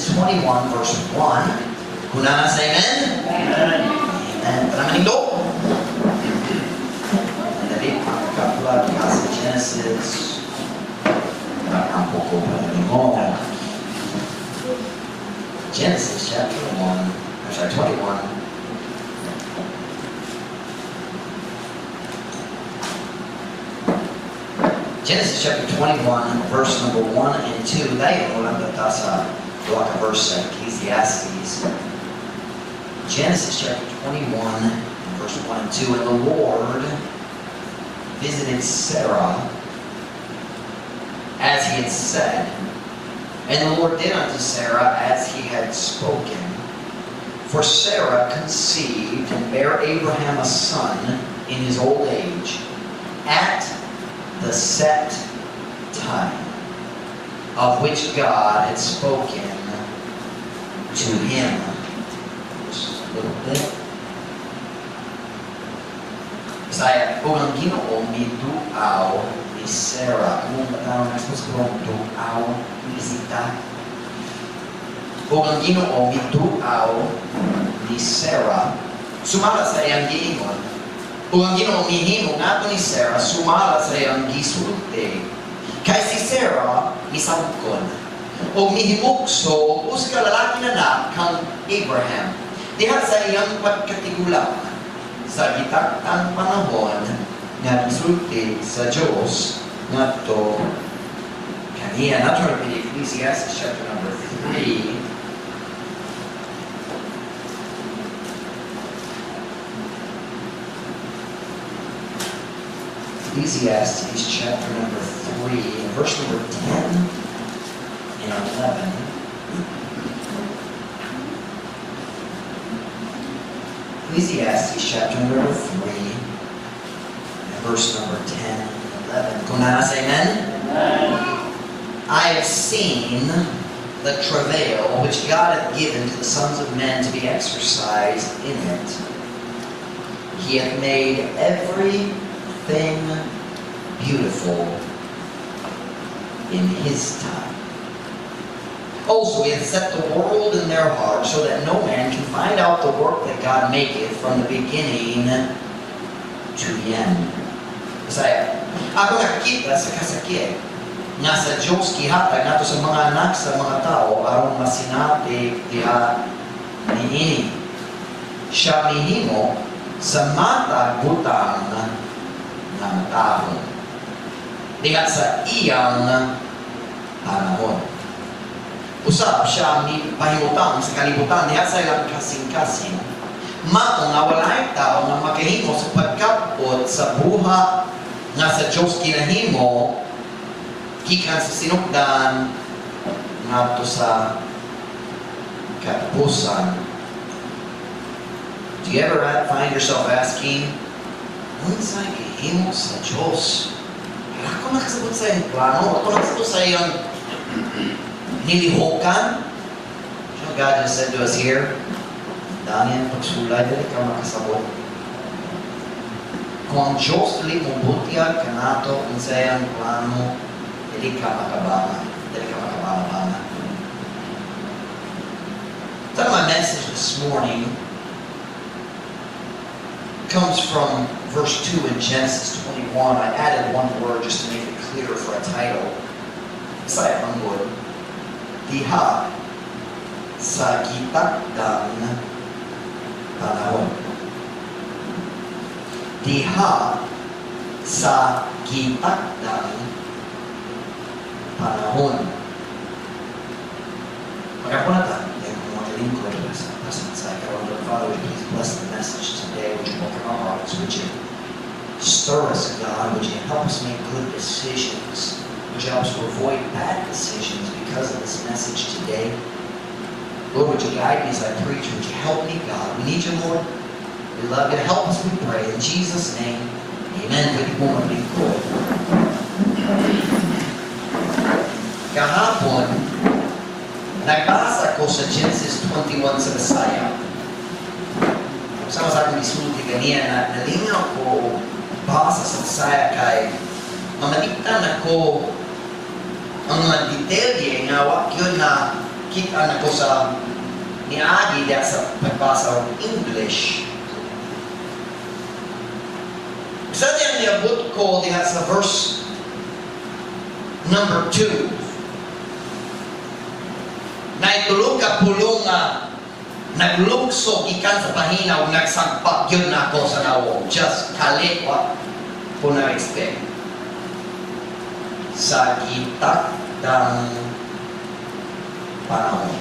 Genesis 21 verse 1. Kuna na sa amen? Amen. Amen. Panamanindo. Dali, pagkapula ka sa Genesis. Ang poko panamanindo. Genesis chapter 21. Genesis chapter 21, verse number 1 and 2. Dahil mo lang data sa verse sa Ecclesiastes. Genesis chapter 21, verse 1 and 2. And the Lord visited Sarah as he had said. And the Lord did unto Sarah as he had spoken. For Sarah conceived and bare Abraham a son in his old age, at the set time of which God had spoken to him. Just a little bit. Saya kung Ginoo miduaw ni Sarah, kung matawag na sa duaw ni Sita. Kung ang Ginoo miduaw ni Sarah, sumala sa iyang giingon. Kung ang Ginoo mihimo nato ni Sarah, sumala sa iyang gisulti. Kay si Sarah misangkon. O mihimukso o sa lalaki na kang Abraham. Diha sa iyang pagkatigulang sa gitakang panahon nga gisulti sa Diyos ngadto kaniya. Naturally, in Ecclesiastes chapter number 3. Ecclesiastes chapter number 3, verse number 10 and 11. Ecclesiastes chapter number 3, and verse number 10 and 11. Kung nasa amen? I have seen the travail which God hath given to the sons of men to be exercised in it. He hath made everything beautiful in his time. Also, he hath set the world in their heart, so that no man can find out the work that God maketh from the beginning to the end. Kasi ako nakikita sa kasakit nga sa Diyos kihatag nato sa mga anak sa mga tao aron masinati diha niini. Siya mihimo sa mata butang ng tao. Diha sa iyang panahon. Usap siya ni pahimutang sa kalibutan diha sa ilang kasing-kasing. Mato nga walay tao nga makahimo sa pagkapot sa buha nga sa Diyos kinahimo gikan sa sinugdan ngadto sa katapusan. Do you ever find yourself asking, unsay gihimo sa Diyos? Ako nakasabot sa iyong plano, ako nakasabot sa iyong nilihokan. You know, God just said to us here, Daniel, pagsulay, dali ka makasabot. Kung ang Diyos dali mong butya ka nato, sa iyong plano, dali ka makabama. Dali ka makabama. So my message this morning comes from verse 2 in Genesis 21. I added one word just to make it clearer for a title. Saya panggod, diha sa gitakdang panahon. Diha sa gitakdang panahon. Magkapunatan, yung mga lingkod sa pasensay. Father, would you please bless the message today? Would you open our hearts? Would you stir us, God? Would you help us make good decisions? Would you help us to avoid bad decisions because of this message today? Lord, would you guide me as I preach? Would you help me, God? We need you, Lord. We love you. Help us, we pray. In Jesus' name, amen. Pwede po maglingkod. Kahapon, nagbasa ko sa Genesis 21 sa Messiah. Sama sa aking isulti ganiya na nalingaw ko basa sa Messiah kay mamatiktan ako ang mga detalye nga wak yun na kita na ko sa niagi diya sa pagbasa ng English. Sa diyang niabot ko diya sa verse number 2. Naitulog ka pulong nga naglugso ikan sa pahinaw, nagsagpak yun na ako sa nawong. Just kalikwa po na-expect. Sa gitakdang panahon.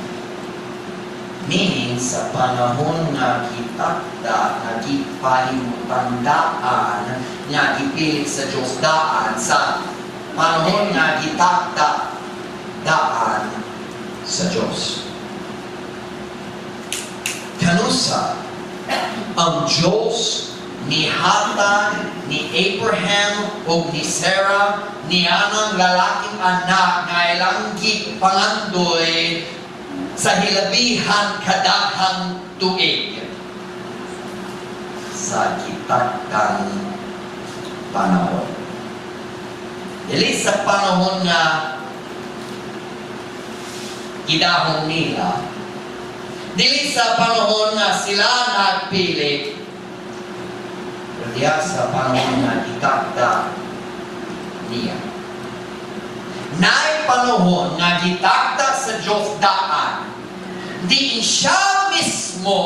Meaning, sa panahon nga gitakda, nga gipahimutandaan, nga gipilit sa Diyos daan, sa panahon nga gitakda, daan sa Diyos. Kanusa, ang Diyos ni Hatan, ni Abraham, o ni Sarah, ni anang lalaking anak nga ilang pangandoy sa hilabihan kadaghang tuig sa gitakdang panahon. Dili sa panahon nga gidahon nila, dili sa panahon nga sila nagpili, diya sa panahon na gitakda niya. Naay panahon nga gitakda sa Diyos daan, diin siya mismo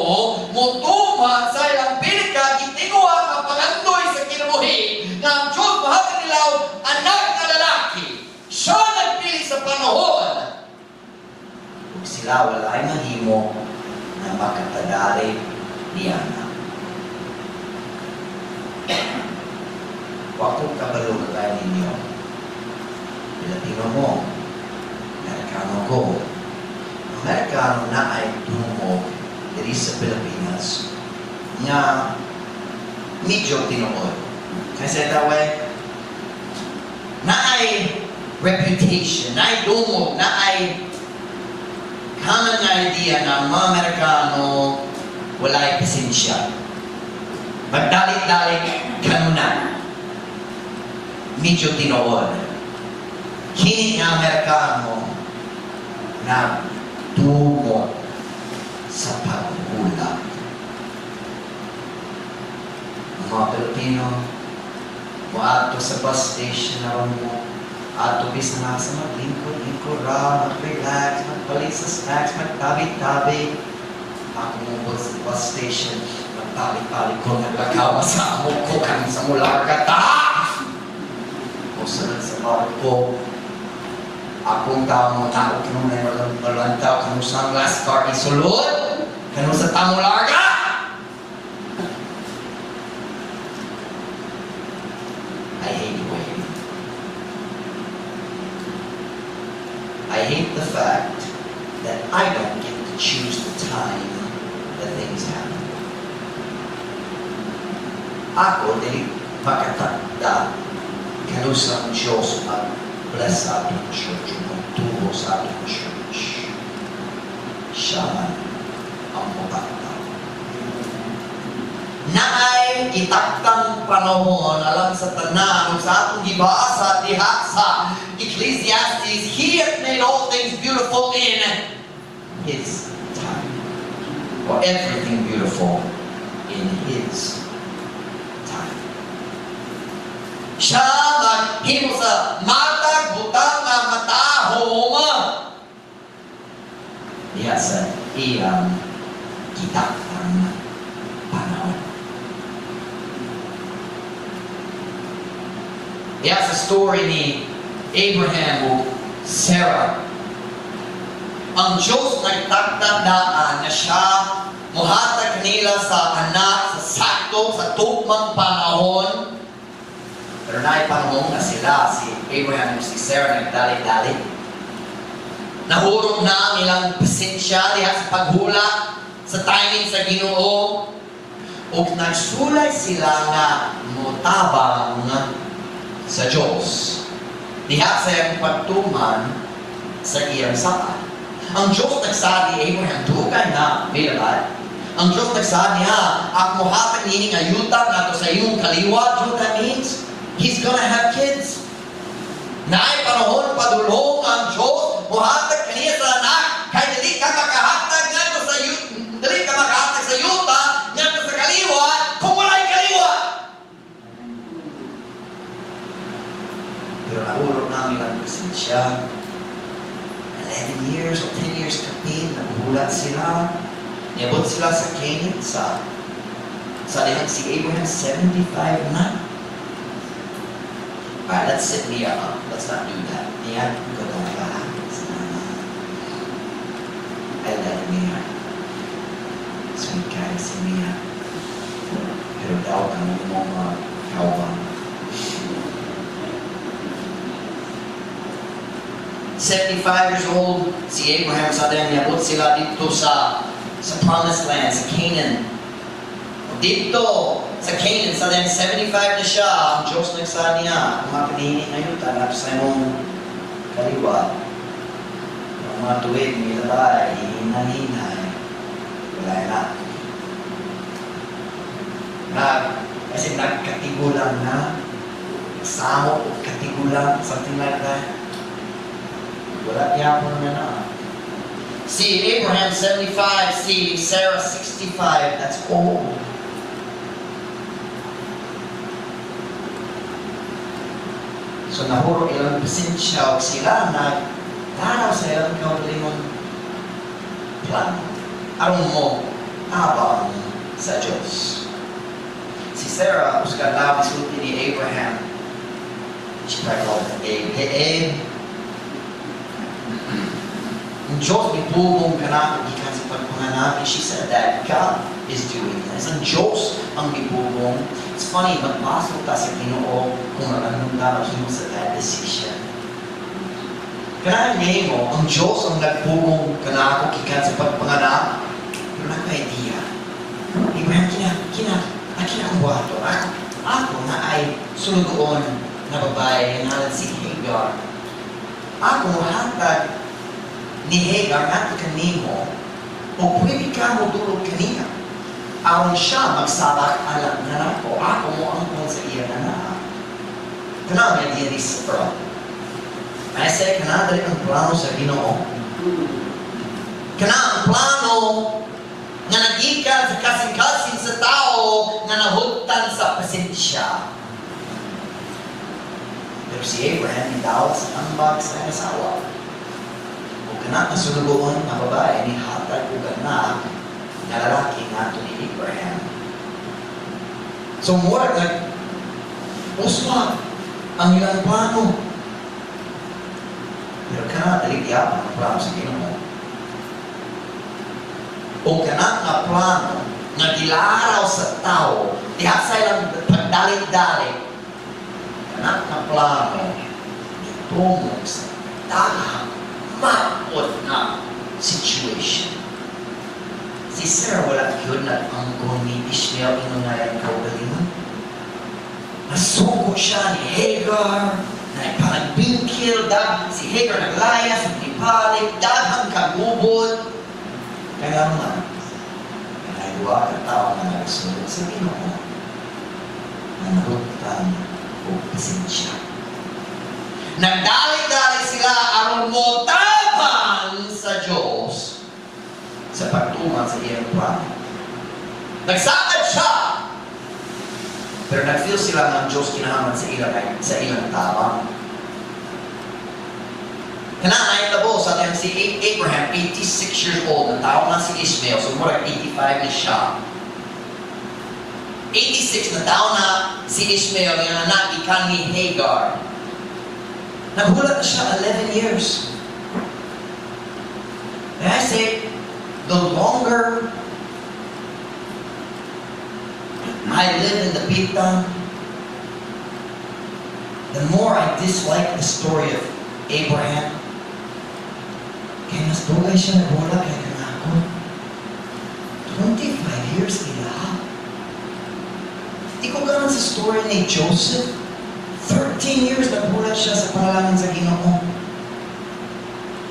mutuma sa ilang pilika, gitinguha nga pangandoy sa kinabuhi, nga ang Diyos mahatag nilaw anak na lalaki. Siya nagpili sa panahon. Kung sila wala'y mahimo na makatadali niya na. Waktu kabalo kagaya ninyo, Pilipino mo, Amerikano ko. Amerikano na ay tungo diri sa Pilipinas nga medyo tinuod. Kasi that way, na ay reputation, na ay dungo, na ay common idea na mga Amerikano wala'y pasensya. Magdalit-dalit kanunan. Medyo tinood. Kini nga Amerikano na tungo sa pagbulag. Ang mga Pilipino, ato sa bus station na mo, ato bis na sa maglingkod-lingkod ra, mag-relax, magpalit sa snacks, magtabi-tabi. Ako mo sa bus station, magtabi-tabi ko, naglakawa sa amo ko, kami sa mula kata! Sunod sa barko, akong tao mo tao kung may malantaw kung sa last car isulod, kung sa tamo larga. I hate waiting. I hate the fact that I don't get to choose the time that things happen. Ako, di makatanda kanusa ang Diyos at bless sa ating church, magtubo sa ating church. Siya man ang mukataw. Naay itaktang panahon alam sa tanan sa atong gibasa diha sa Ecclesiastes, He hath made all things beautiful in His time. Or everything beautiful in His time. Siya maghimo sa matag butang nga matahom diha sa iyang gitakdang panahon. Diha sa story ni Abraham o Sarah, ang Diyos nagtakdaan na siya muhatag nila sa anak sa sakto sa tugmang panahon. Pero naay panahon na sila, si Abraham o si Sarah nagdali-dali. Nahurong na ang ilang pasensya diha sa paghula sa timing sa Ginoo. O nagsulay sila nga motabang sa Diyos. Diha sa iyang pagtuman sa iyang saan. Ang Diyos nagsabi, Abraham, dugay na, Milalad. Ang Diyos nagsabi niya, ako hatag nining ayuta nato sa iyong kaliwa. Do you know what that means? He's gonna have kids. Naay panahon padulong ang Diyos, muhatag kaniya sa anak, kahit nagulat sila. Niabot sila sa Canaan, sa dihang si Abraham, 75 na. Alright, let's sit Leah up. Let's not do that. Leah, go down back. I love Leah. Sweet guy si Leah. Pero daw ka ng mga kawan. 75 years old, si Abraham sa dihang niabot sila dito sa promised land, sa Canaan. Dito, sa Canaan, sa dahil 75 na siya, ang Diyos nagsabi niya, kung mga pinihinin na yun, tanap sa imong kaliwa. Ang mga tuwid, may labay, hinay-hinay, wala na. Kasi nagkatigulang na, samo o katigulang, something like that. Wala niya po na. See, Abraham 75, see, Sarah 65, that's old. So nahuro ilang pasensya o sila na tanaw sa ilang kaulimong plano. Aron mo, abang sa Diyos. Si Sarah, usga na bisulti ni Abraham. She probably called him Abe. Hey, Abe. Ang Diyos ipugong ka na ikan sa pagpanganak. She said that God is doing this. Ang Diyos ang ipugong. It's funny, magpasok ta sa Ginoo kung anong dapat mo sa that decision. Kanahan ngayon mo, ang Diyos ang nagpugong ka na ako ikan sa pagpanganak. Pero na ko idea. Abraham, kinakuha to. Ako na ay sulugoon na babae na si Hagar. Ako hatag ni Hagar at kanimo o pwede ka mo dulog kaniya. Aron siya magsabak alam na nako. Ako mo ang kung sa iya na. Kana may diya ni Sarah. I say, kana dali ang plano sa Ginoo. Kana ang plano nga nagikan sa kasing-kasing sa tao nga nahugtan sa pasensya. Pero si Abraham daw sa tambag sa asawa. Kana na sulugoon na babae ni hatag o na lalaki nato ni Abraham. So mura uswa ang ilang plano. Pero kana dali diya ang plano sa Ginoo. O kana nga plano nga gilaraw sa tao diha sa ilang pagdalit-dalit. Kana nga plano itungog sa tahang maot na situation. Si Sarah wala yun na ang ni Ishmael inungayan kaugalingon. Nasuko siya ni Hagar, na ipagbingkil, si Hagar naglayas, nagpipalik, daghang kagubod. Kaya naman, nagwa ka tao na nagsunod sa Ginoo na narugtan o pasensya. Nagdali-dali sila aron mo tapan sa Diyos sa pagtuman sa iyang plano. Nagsaad siya, pero nag-feel sila ng Diyos kinahaman sa ilang tabang. Kanaan tabo sa atin si Abraham, 86 years old, nataon na si Ishmael, so mura 85 na siya. 86 na taon na si Ishmael, yung anak ikan ni Hagar. Nagulat na siya 11 years. And I say, the longer I live in the Pitan, the more I dislike the story of Abraham. Kaya mas dugay siya nagulat kaya kanako. 25 years nila. Di ko ganun sa story ni Joseph. 13 years nagulat siya sa panalangin sa Ginoo.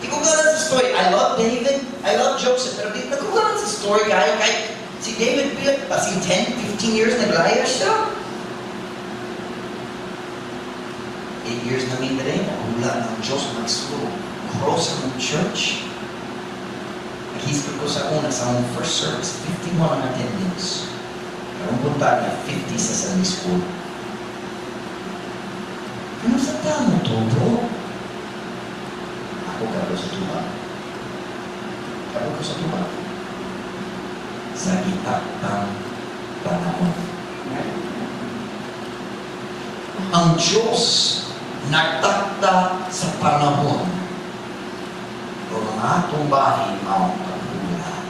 Di ko ganun sa story. I love David, I love Joseph, pero di ko ganun sa story kaya kahit si David Pitt, kasi 10, 15 years naglaya siya. 8 years na min rin, nahula ng Diyos magsulo. Cross ng church. Nag-history ko sa una, sa mong first service, 51 ang attendance. Karong punta niya, 50 sa Sunday school. Ano sa tamo to, bro? Ako ka sa tuwa. Kabuko sa tuwa. Sa gitakdang panahon. Ang Diyos nagtakda sa panahon o mga atong bahay maong pagbulat.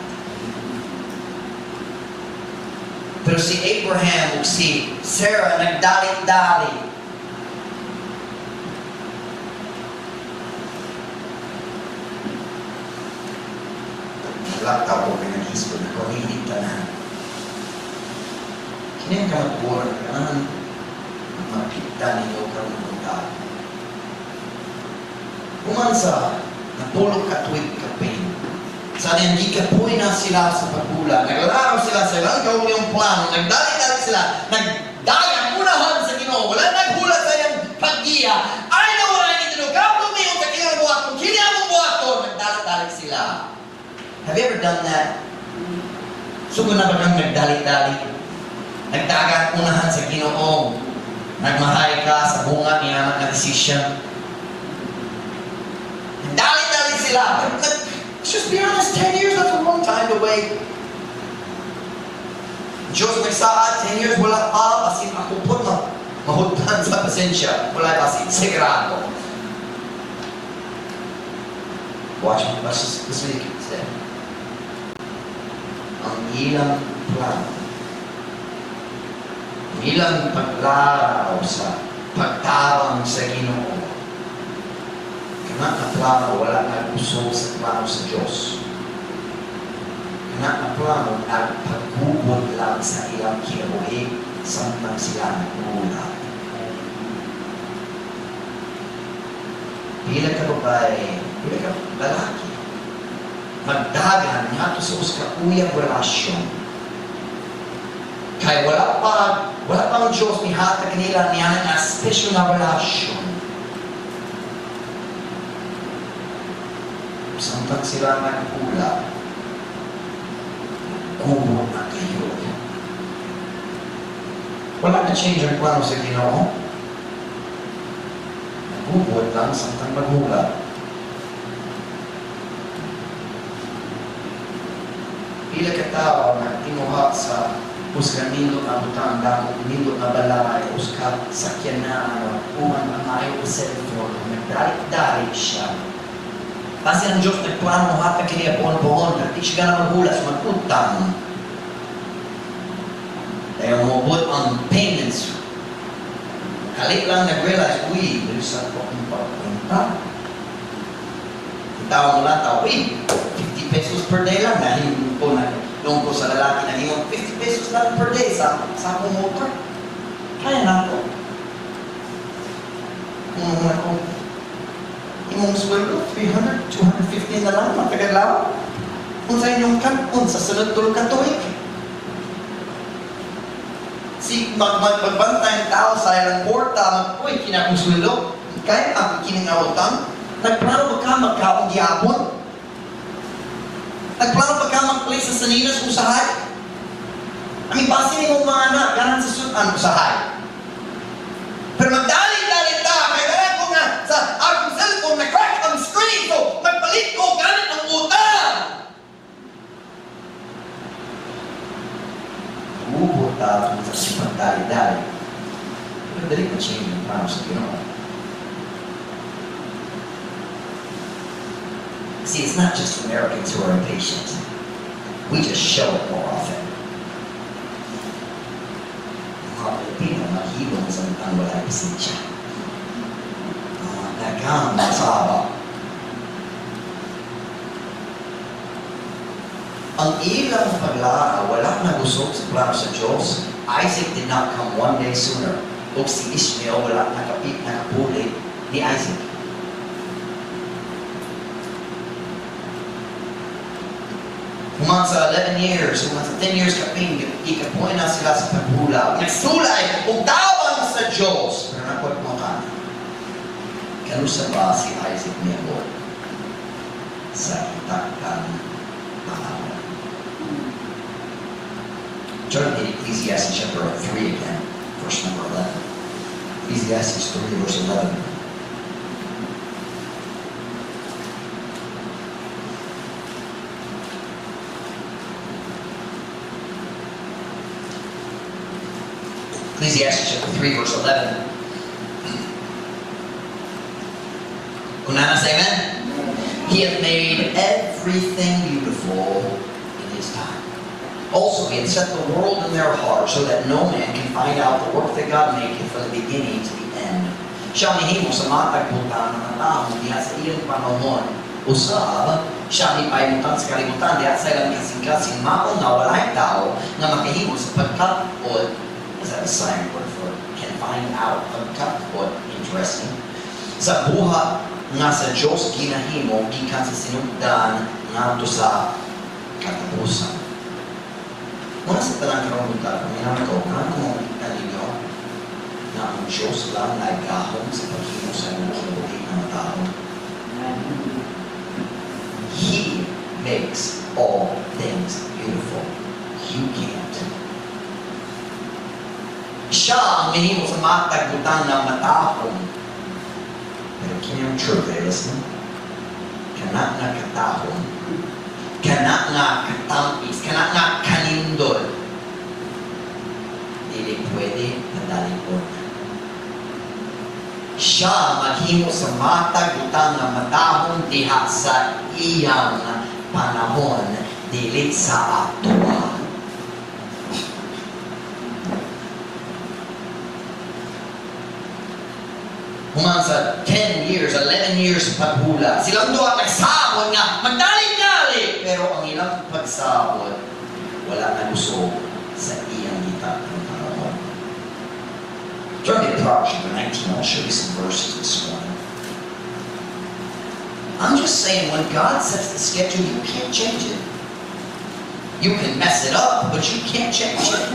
Pero si Abraham o si Sarah nagdalit-dalit. Lakaw ko pinag-isip na kumilit ka na. Kini ka magbuwan ka na makita ninyo ka ng tao. Umansa, napulog ka tuwid ka pain. Sana hindi ka puwi na sila sa pagbulan. Naglaraw sila sa ilang gawin yung plano. Nagdalit-dalit sila. Nagdagang unahan sa Ginoo. Wala naghulat sa iyang pag-iya. Ay na wala nito. Kapag may yung kakilang buhat. Kung kiniya mong buhat ko, nagdalit-dalit sila. Have you ever done that? Sugod na ba kang nagdalit-dalit? Nagdagang unahan sa Ginoo. Nagmahay ka sa bunga niya na decision. Nagdalit-dalit sila. Let's just be honest, 10 years, that's a long time to wait. Diyos nagsaad, 10 years, wala pa, kasi ako po na mahutan sa pasensya. Wala kasi, sigurado. Watch me, let's just listen to it. Ang ilang plano, ang ilang paglaraw sa pagtawang sa Ginoo, kana na plano, wala nag-usog sa plano sa Diyos. Kana na plano, nagpagubod lang sa ilang kinabuhi samtang sila nag-uula. Pila ka babae, pila ka lalaki, magdagan nga to sa uskakuyang relasyon. Kaya wala pang Diyos ni hatag nila niya na special na relasyon. Samtang sila nagpula, kubo na kayo. Wala na change ang plano sa Ginoo. Nagubod lang samtang maghula. Pila ka tao na tinuha sa usga nindot na butang dako, nindot na balay, usga sakyan na uman na mayo o cellphone, nagdalit-dalit siya. Kasi ang Diyos nagplano mo hatag kiniya buon-buon, pero di siya na maghulas, magutang. Dahil mabot ang payments. Kalit lang nag-realize, uy, bilisan ko akong pagpunta. Tawag mo lang, uy, 50 pesos per day lang. Dahil po na, nung ko sa lalaki na yung 50 pesos lang per day sa akong motor. Kaya na ako. Imong sweldo, 300, 250 na lang, matagalaw. Kung sa inyong kampon, sa sunod tulog ka tuwing. Si magbantay ang tao sa ilang porta, uy, kinakong sweldo, kaya ako kiningawatan. Nagplano ba ka magkaong gihapon? Nagplano ba ka mag-play sa sanilas usahay? Basi ni mong mga anak, ganan sa sunan usahay. Pero magdalit-dalit ta, kaya ganan ko nga sa akong cellphone, na-crack ang screen ko, magpalit ko, ganan ang utang. Ubuta sa sipagdalit-dalit. Pero dali pa change ang plano sa Ginoo. See, it's not just Americans who are impatient. We just show it more often. Mga Pilipino, maghibong sa ang wala pasensya. Dagang masaba. Ang ilang paglara, wala nagusog sa plano sa Diyos. Isaac did not come one day sooner. O si Ishmael, wala nakapuli ni Isaac. Human sa 11 years, human sa 10 years kaping, ikapuin na sila sa paghula. Nagsulay, kung tawang sa Diyos. Pero nakuha mo ka. Kanusa ba si Isaac niya mo? Sa itakang pangalan. Turn to Ecclesiastes chapter 3 again, verse number 11. Ecclesiastes 3, verse 11. Ecclesiastes chapter 3, verse 11. Unanas, amen? He hath made everything beautiful in his time. Also, he hath set the world in their heart, so that no man can find out the work that God maketh from the beginning to the end. Siya mihimo sa matagputan ng tao diha sa iyang panahon. Usab, siya ni paimutan sa kalibutan diha sa ilang kasing-kasing maong na walay tao na makahimo sa pagkatod. Is that a slang word for it? Can find out. Pagkatod. Interesting. Sa buhat nga sa Diyos ginahimo gikan sa sinugdan ngadto sa katapusan. Muna sa tanang karunungan, mayroon ko, kung ninyo na ang Diyos lang nagahon sa paghimo sa mga kinulit ng tao. He makes all things beautiful. You can't. Siya ang minimo sa matagbutan ng matahong. Pero kanyang truth ay listen. Kana nga katahon. Kana nga katampis. Kana nga kanindol. Dili pwede nadalikod. Siya maghimo sa matagbutan ng matahon diha sa iyang panahon. Dili sa atua. Human sa 10 years, 11 years paghula. Silang duha nagsabot nga, magdali-dali! Pero ang ilang pagsabot, wala na lusog sa iyang gita ng panahon. Turn to Proverbs chapter 19. I'll show you some verses this morning. I'm just saying, when God sets the schedule, you can't change it. You can mess it up, but you can't change it.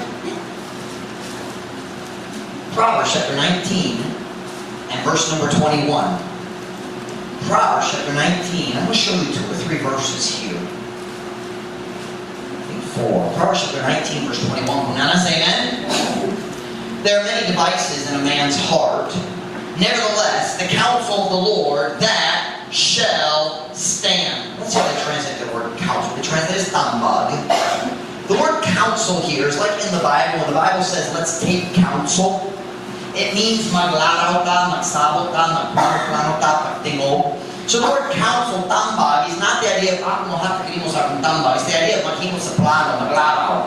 Proverbs chapter 19. And verse number 21. Proverbs chapter 19. I'm going to show you 2 or 3 verses here. I think 4. Proverbs chapter 19, verse 21. Kunanas, amen? There are many devices in a man's heart. Nevertheless, the counsel of the Lord, that shall stand. Let's see how they translate the word counsel. They translate it as tambag. The word counsel here is like in the Bible. When the Bible says, let's take counsel, it means maglaraw ka, magsabot ka, magplano ka, pagtingog. So the word counsel, tambag, is not the idea of ako mahatagin mo sa akong tambag. It's the idea of maghimo sa plano, maglaraw.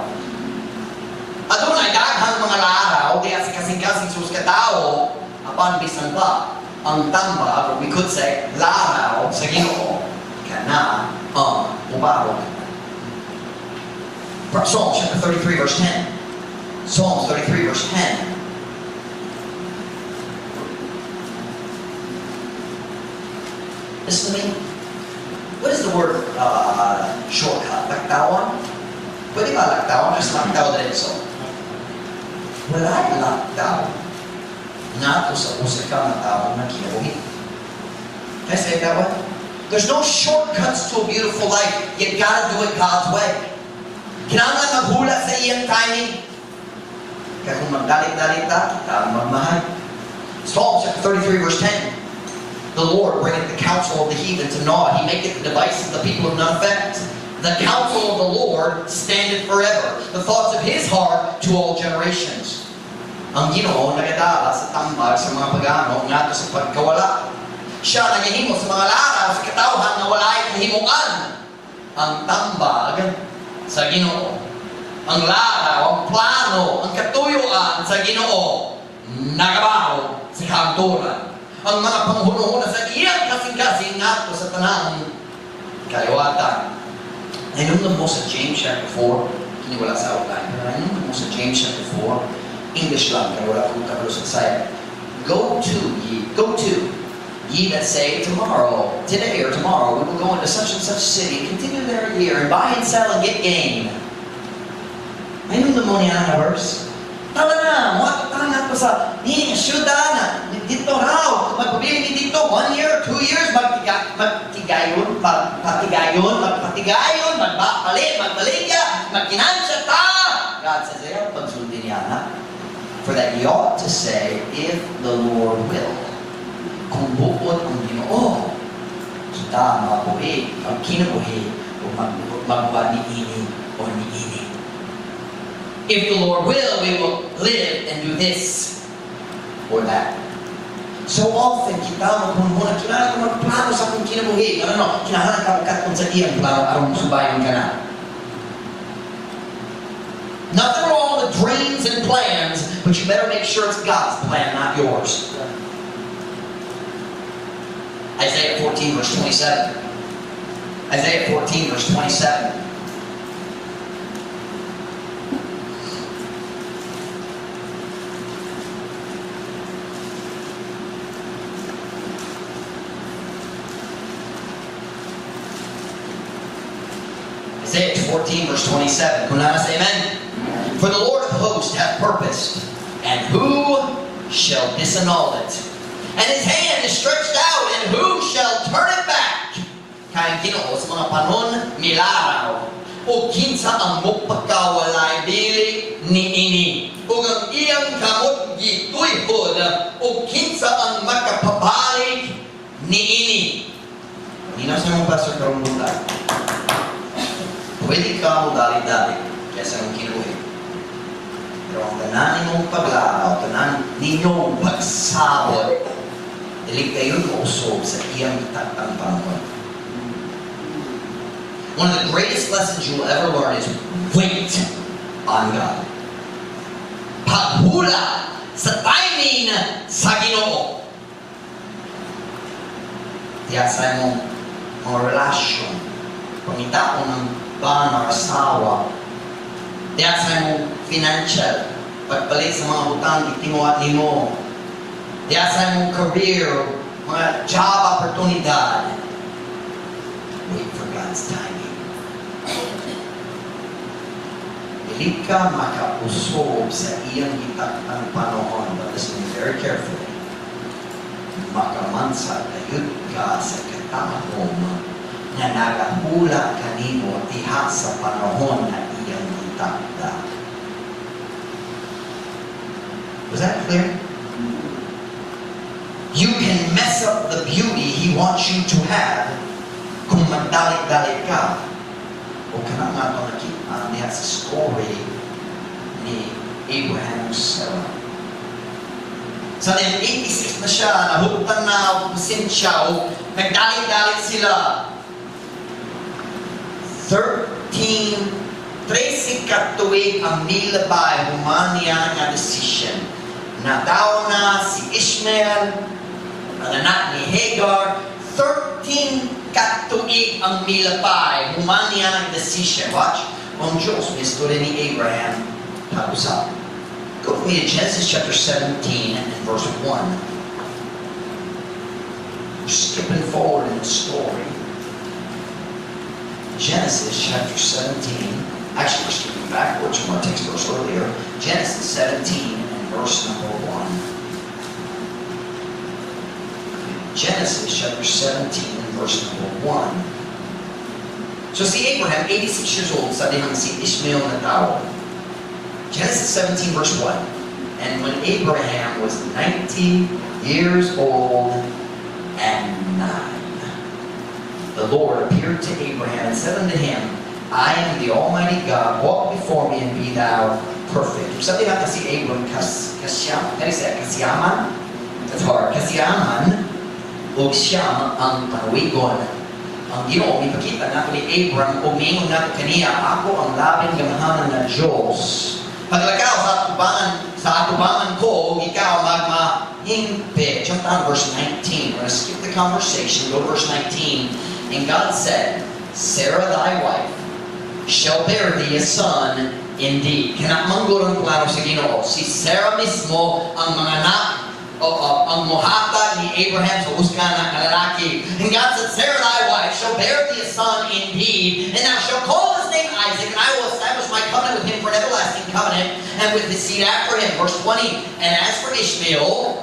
Adunay daghang mga laraw, diya sa kasing-kasing sus katao, apan bisan pa, ang tambag, or we could say, laraw sa Ginoo, kana ang mubarog. Psalms chapter 33, verse 10. Psalms 33, verse 10. Listen to me. What is the word shortcut? Laktawan? Pwede ba laktawan? Just laktaw diretso. Wala laktaw na ito sa usika na tao na kinuhi. Can I say it that way? There's no shortcuts to a beautiful life. You gotta do it God's way. Kinahanglan maghula sa iyang timing. Kaya kung magdalit-dalit ka, kita magmahal. Psalm chapter 33, verse 10. The Lord bringeth the counsel of the heathen to naught. He maketh the devices of the people of none effect. The counsel of the Lord standeth forever. The thoughts of His heart to all generations. Ang Ginoo nagadala sa tambag sa mga pagano ngadto sa pagkawala. Siya nagahimo sa mga laraw sa katawhan na walay kahimuan. Ang tambag sa Ginoo. Ang laraw, ang plano, ang katuyuan sa Ginoo nagabaho sa kaangturan. Ang mga panghuno-huna sa iyang kasing-kasing ngadto sa tanang kaliwatan. I know the most of James chapter 4. Hindi wala sa outline. But I know the most of James chapter 4. English lang. Kaya wala kong kabalo sa side. Go to, ye that say tomorrow, today or tomorrow, we will go into such and such city, continue there a year, and buy and sell and get gain. I know the money on a verse. Tala na, mga na po sa syuda na, dito raw, magpabili dito, 1 year, 2 years, magpatigayon, magbaligya, magkinansya ta. God says, ayaw, pagsundin niya na. For that ye ought to say, if the Lord will. Kung bukod ang Ginoo, kita mabuhi, magkinabuhi, o magwa ni ini o ni ini. If the Lord will, we will live and do this or that. So often, kita magpunmuna, kailangan ko magplano sa akong kinabuhi. Ano, kailangan ka magkatong sa iyang plano, arong subayan ka na. Nothing wrong with dreams and plans, but you better make sure it's God's plan, not yours. Isaiah 14, verse 27. Isaiah 14, verse 27. Isaiah 14, verse 27. Kunanas, amen? For the Lord of hosts hath purposed, and who shall disannul it? And his hand is stretched out, and who shall turn it back? Kaya Ginoo sa mga panon milaraw, o kinsa ang mupagkawalay dili niini, o ang iyang kamot gituyhod, o kinsa ang makapabalik niini. Hindi na siya mong pastor karong buntag. Pwede ka mo dali-dali kaysa ng kinuhin. Pero ang tanan mong paglaraw, tanan ninyong pagsabot, dili kayo mausog sa iyang itatang panahon. One of the greatest lessons you will ever learn is wait on God. Paghula sa timing sa Ginoo. Tiyasay mo mga relasyon, pangitaon ng bana or asawa. Tiyasay mo financial, pagpalit sa mga butang itinguat nimo. Tiyasay mo career, mga job opportunidad. Wait for God's timing. Dili ka makausog sa iyang itatang panahon, but listen very carefully. Makamansa kayod ka sa katamahon na nagahula kanino diha sa panahon na iyang itakda. Was that clear? You can mess up the beauty He wants you to have kung magdalit-dalit ka. O kana nga ito nakita niya sa story ni Abraham Sarah. Sa 86 na siya, nahutan na, siya, o nagdalit-dalit sila. 13 katuig ang milabay, human niya nga decision. Nataw na si Ishmael, ang anak ni Hagar, 13 katuig ang milabay, human niya ang decision. Watch, ang Diyos, may story ni Abraham, pag-usap. Go with me to Genesis chapter 17 and verse 1. We're skipping forward in the story. Genesis chapter 17. Actually, we're skipping backwards from our text verse earlier. Genesis 17 and verse number 1. Genesis chapter 17 and verse number 1. So si Abraham, 86 years old, sabi ng si Ishmael na tao. Genesis 17 verse 1. And when Abraham was 90 years old and 9, the Lord appeared to Abraham and said unto him, I am the Almighty God, walk before me and be thou perfect. Sabi nga kasi Abraham, kasyaman? That's hard. Kasyaman, o siyam ang panuwigon. Ang Ginoo, ipakita na ni Abraham, umingon na kaniya, ako ang labing gamahanan na Diyos. Paglakaw sa atubangan ko, ikaw magmahimpi. Jump down to verse 19. We're going to skip the conversation, go to verse 19. And God said, Sarah thy wife shall bear thee a son indeed. Kinamanggulang plano sa Ginoo. Si Sarah mismo ang mga anak ang muhata ni Abraham sa husga ng lalaki. And God said, Sarah thy wife shall bear thee a son indeed, and thou shalt call his name Isaac, and I will establish my covenant with him for an everlasting covenant, and with his seed after him. Verse 20, and as for Ishmael,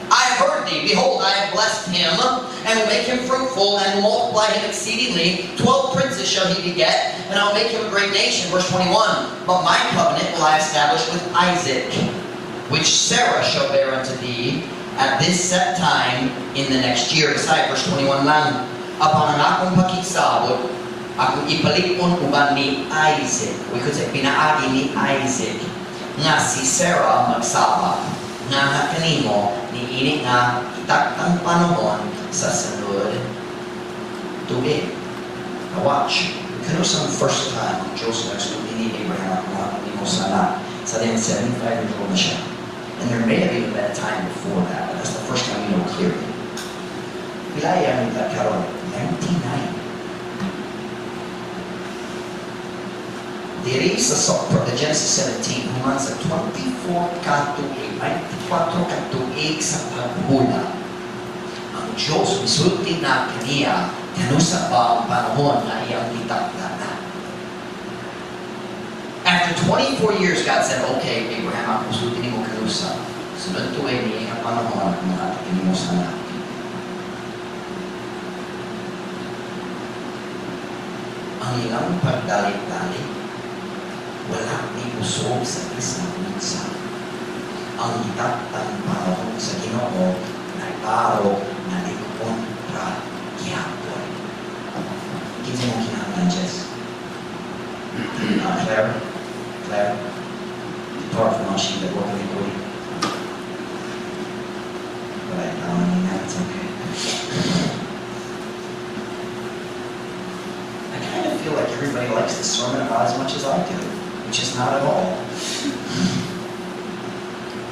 I have heard thee. Behold, I have blessed him, and will make him fruitful, and will multiply him exceedingly. 12 princes shall he beget, and I will make him a great nation. Verse 21, but my covenant will I establish with Isaac, which Sarah shall bear unto thee at this set time in the next year. Aside, verse 21 lang, upon ang akong pakisabot Ako ipalikon uban ni Isaac, we could say pinaagi ni Isaac nga si Sarah magsaba nga kanimo niini nga itaktang panahon sa sunod tuig. Now watch, kano sa first time Joseph nagsulti ni Abraham at mga kanimo sana sa din 75 years old na siya. And there may have even been a time before that, but that's the first time we know clearly. Pilaya ni karon 99. Diri sa Genesis 17, human sa 24 katuig, 24 katuig sa paghula. Ang Diyos misulti na kaniya, kanusa ba ang panahon na iyang itakda na. After 24 years, God said, okay, Abraham, ako misulti ni mo kanusa. Sunod tuwing ni iyang panahon, mga takin mo sana. Ang iyang pagdalit-dalit, wala ni usog sa isang minsan. Ang itaktang panahon sa Ginoo nagparo na kontra gihapon. Kinsa mo kinahanglan, Jess? Claire? Claire? Guitar from Machine that work with me. But I mean, that's okay. I kind of feel like everybody likes this sermon about as much as I do. Which is not at all.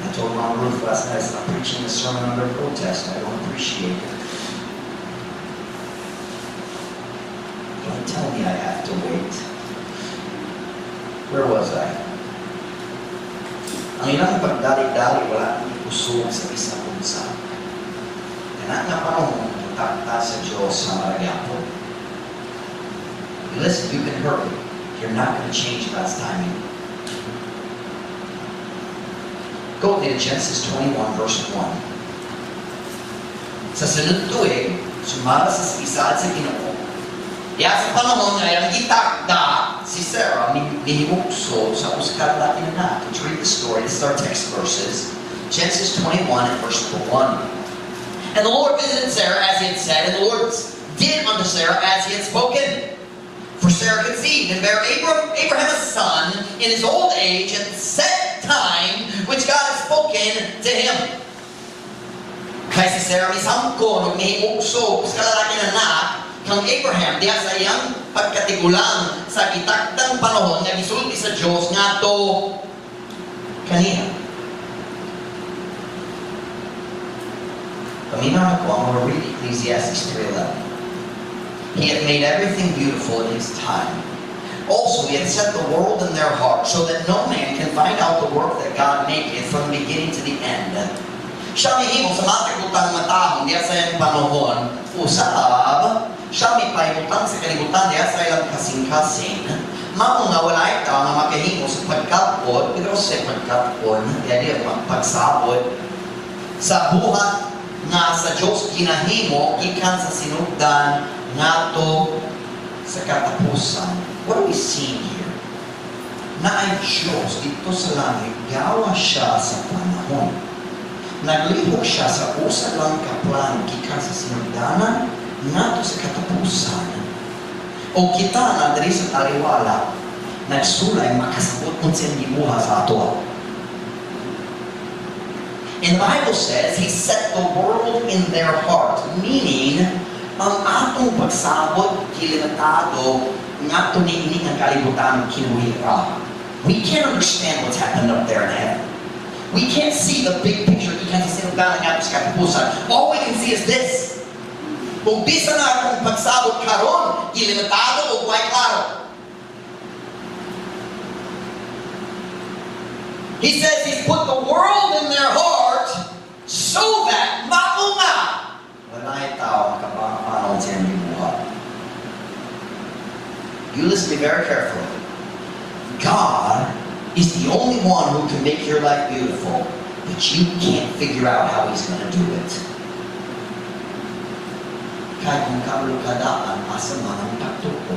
I told Mom Ruth last night, I'm preaching a sermon under protest. I don't appreciate it. Don't tell me I have to wait. Where was I? Ang ilang pagdali-dali, wala nang usog sa isang unsa. Kaya nga panahon, itakta sa Diyos sa maragyapo. Listen, you can hurry. You're not going to change God's timing. Go to Genesis 21, verse 1. Sa sunod tuig, sumara sa isaad sa Ginoo. Kaya sa panahon na yung itakda si Sarah, nihimukso sa uskal natin na. To read the story, this is our text verses. Genesis 21 and verse 1. And the Lord visited Sarah as he had said, and the Lord did unto Sarah as he had spoken. For Sarah conceived and bare Abraham a son in his old age at the set time which God had spoken to him. Kaya si Sarah misamko nung nihimukso sa lalaki na anak kang Abraham diya sa iyang pagkatigulang sa itaktang panahon nga gisulti sa Diyos nga to kaniya. Paminahan ko, I'm going to read Ecclesiastes 3:11. He hath made everything beautiful in his time. Also, he hath set the world in their heart, so that no man can find out the work that God maketh from the beginning to the end. Siya mihimo sa matagutang matahong diya sa iyang panahon, usab, siya may paibutang sa kalibutan diya sa iyang kasing-kasing. Mao nga wala itaw nga makahimo sa pagkapod, pero sa pagkapod, diya pagsabot, sa buhat nga sa Diyos kinahimo, gikan sa sinugdan, nga to sa katapusan. What are we seeing here? Na ang Diyos dito sa langit, gawa siya sa panahon. Naglihok siya sa usa lang kaplano, gikan sa sinugdanan, nga to sa katapusan. O kita na diri sa taliwala, nagsulay makasabot kung siyang gibuha sa ato. And the Bible says, He set the world in their heart, meaning, ang atong pagsabot, kilimitado, nga ito niinig ang kalibutan kinuhira. We can't understand what's happened up there in heaven. We can't see the big picture ikan sa sinugdanan nga ito sa katapusan. All we can see is this. Kung bisa na atong pagsabot karon, kilimitado o buhay klaro. He says He's put the world in their heart so that maunga walay tao makapakapanon sa iyang buhay. You listen to me very carefully. God is the only one who can make your life beautiful, but you can't figure out how He's going to do it. Kaya kung kabalukadaan, asa man ang pagtuko.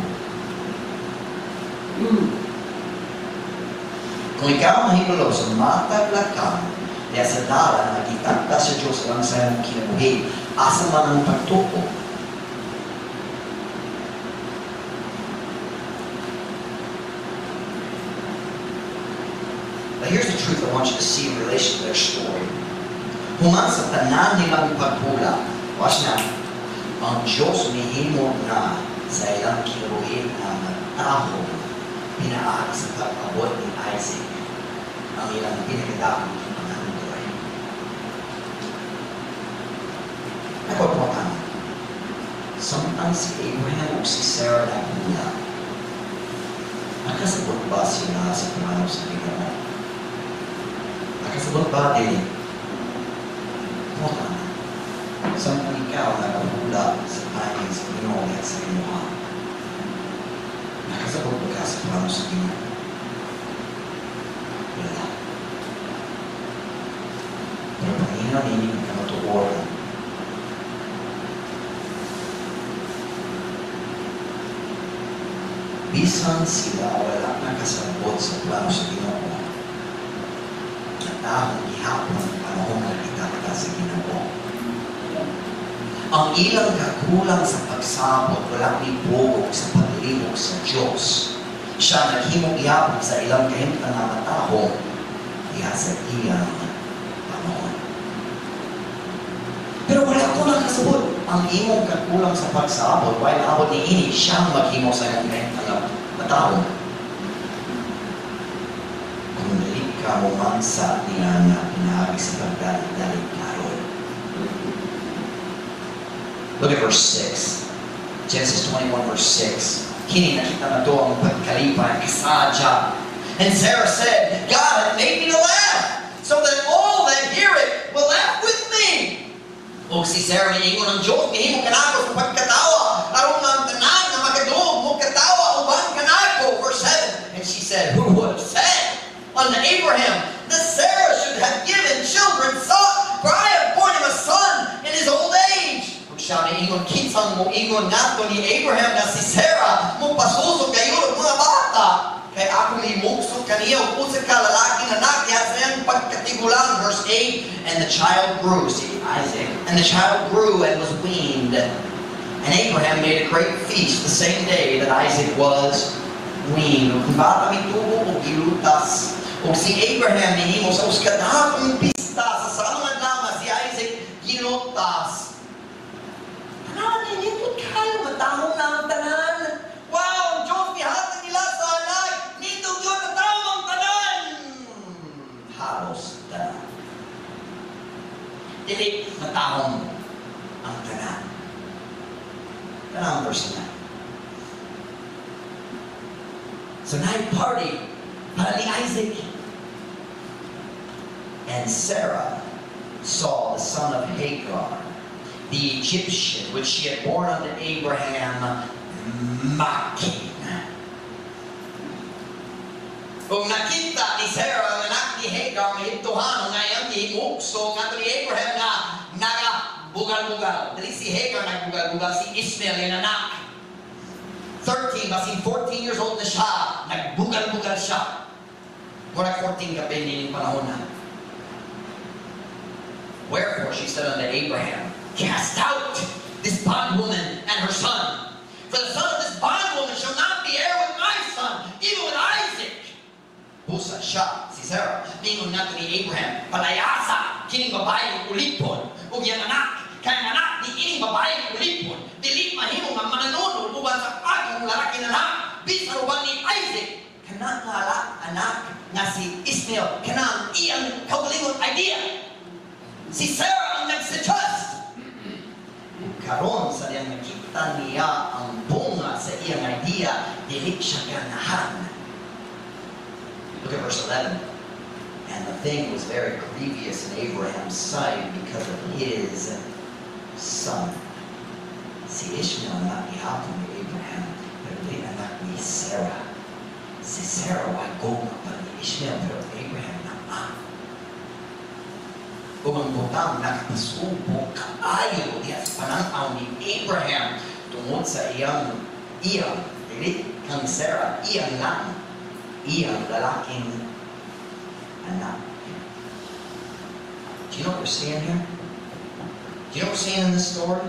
Kung ikaw mahinulo sa mataglakan, kaya sa dala na itakda sa Diyos lang sa iyong kinabuhi, asa man ang pagtuko. But here's the truth I want you to see in relation to their story. Human sa tanan nilang pagpula, watch now, ang Diyos mihimo na sa ilang kinuhin na matahong pinaag sa pag-abot ni Isaac ang ilang pinagdakong panganuloy. Nagpapakang, samtang si Abraham o si Sarah na pula, nakasabot ba sila sa pumanaw sa Ginoo? Nakasabot ba din? Mukha. Samtang ikaw nakapula sa timing sa Ginoo at sa Ginoo. Nakasabot ba ka sa pumanaw sa Ginoo? Wala. Pero Panginoon, hindi ka matuoran. Bisan sila wala nakasabot sa plano sa Ginoo. Natahong gihapon ang panahon na kita sa Ginoo. Ang ilang kakulang sa pagsabot wala ni bugog sa paglibog sa Diyos. Siya naghimong gihapon sa ilang kahimtang na matahong diha sa iyang panahon. Pero wala ko nakasabot. Ang imong kakulang sa pagsabot, while abot ni ini, siyang maghimo sa iyong kahimtang na matahong. Kung dali ka mumansa niya na pinahagi sa pagdalit karon. Look at verse 6. Genesis 21 verse 6. Kini nakita na to ang pagkalipan, kasadya. And Sarah said, God had made me to laugh, so that all that hear it will laugh with me. O si Sarah miingon ng Diyos, mihimo kanako sa pagkatawa. Aron nga ang tanan na magadog mo katawa uban kanako. Verse 7. And she said, who would have said unto Abraham that Sarah should have given children son, for I have borne him a son in his old age. Kung siya miingon, kinsang mo ingon nato ni Abraham na si Sarah mong pasusog kayo ng mga bata. Kaya ako may muksog kaniya o pusag ka lalaki na nakya sa iyang pagkatigulang. Verse 8. And the child grew, see Isaac, and the child grew and was weaned. And Abraham made a great feast the same day that Isaac was weaned. Kung bata may tubo o gilutas, o si Abraham minimo sa uskadahang pista sa sanungan naman si Isaac gilutas. Tanan, nilipot kayo, matahong na ang tanan. Wow, ang Diyos nihatag nila sa anak. Nito yun, matahong ang tanan. Halos tanan. Dili matahong ang tanan. Tanan verse 9. So night party para ni Isaac. And Sarah saw the son of Hagar, the Egyptian, which she had born unto Abraham, mocking. Kung nakita ni Sarah ang anak ni Hagar, mahituhan nga iyang gihimukso nga ni Abraham na nagabugal-bugal. Dali si Hagar nagbugal-bugal, si Ishmael yung anak. 13, basin 14 years old na siya, nagbugal-bugal siya. Mura 14 ka din yung panahon na. Wherefore she said unto Abraham, cast out this bondwoman and her son. For the son of this bondwoman shall not be heir with my son, even with Isaac. Busa siya, si Sarah, ningon nato ni Abraham, palayasa, kining babae ulipon, ug yang anak, kaya anak ni ining babae ulipon, dili mahimo nga mananunod uban sa agong lalaki na anak, bisan uban ni Isaac, kana nga anak nga si Ishmael, kana ang iyang kaugalingon idea. Si Sarah ang nagsuggest. Karon sa diyang nakita niya ang bunga sa iyang idea, dili siya ganahan. Look at verse 11. And the thing was very grievous in Abraham's sight because of his son. Si Ishmael anak ni Hapon ni Abraham, pero di anak ni Sarah. Si Sarah wagog pa ni Ishmael, pero Abraham naman. Kung ang butang nakapasubok kaayo diya sa pananaw ni Abraham tungod sa iyang dili kang Sarah, iyang lalaking anak. Do you know what we're seeing here? Do you know what we're seeing in this story?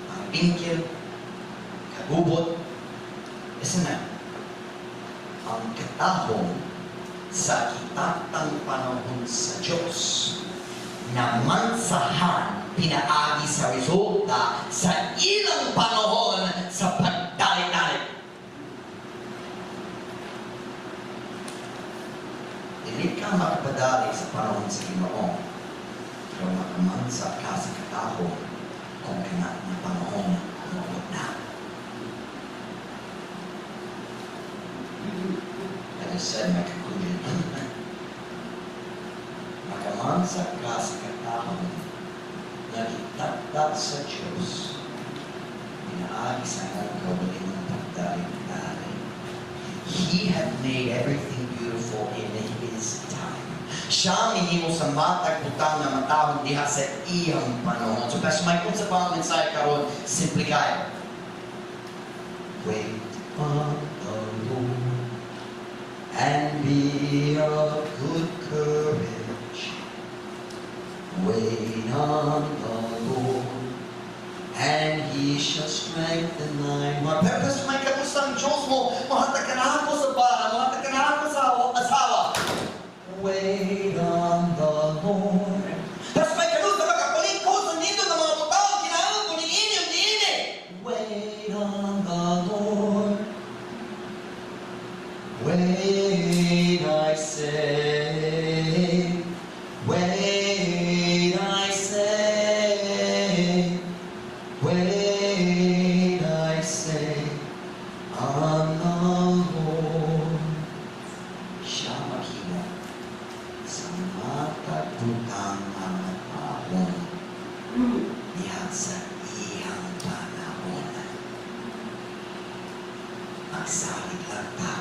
Ang bingkil, kabubot. Listen na. Ang katahong sa kitatang panahon sa Diyos na mansahan pinaagi sa resulta sa ilang panahon sa pagdalik-dalik. Hindi ka makapadalik sa panahon sa Ginoo, pero makamansa ka sa katahon kung kana na panahon umabot na. I just said my conclusion. Makamansa ka sa katahon na itatag sa Diyos, pinaagi sa iyong kawalan ng pagdalik-dalik. He had made everything beautiful in His time. Siya minimo sa matag butang na matawag diha sa iyang panahon. So, kasi may kung sa pang mensahe karon, simple kayo. Wait on the Lord and be of good courage. Wait on the Lord and He shall strengthen thy heart. Pero kasi may kapustang Diyos mo, mahatag ka na ako sa bara, mahatag ka na ako sa asawa. Wait on the Lord. Tapos may kalusa makapalit ko sa nito ng mga mutao, kinalang ko ni ini. Wait on the Lord. Wait, I say. Wait, I say. Wait, I say. On the Lord. Siya makina sa matagutang mga taon diha sa iyang panahon. Magsalit lang tayo.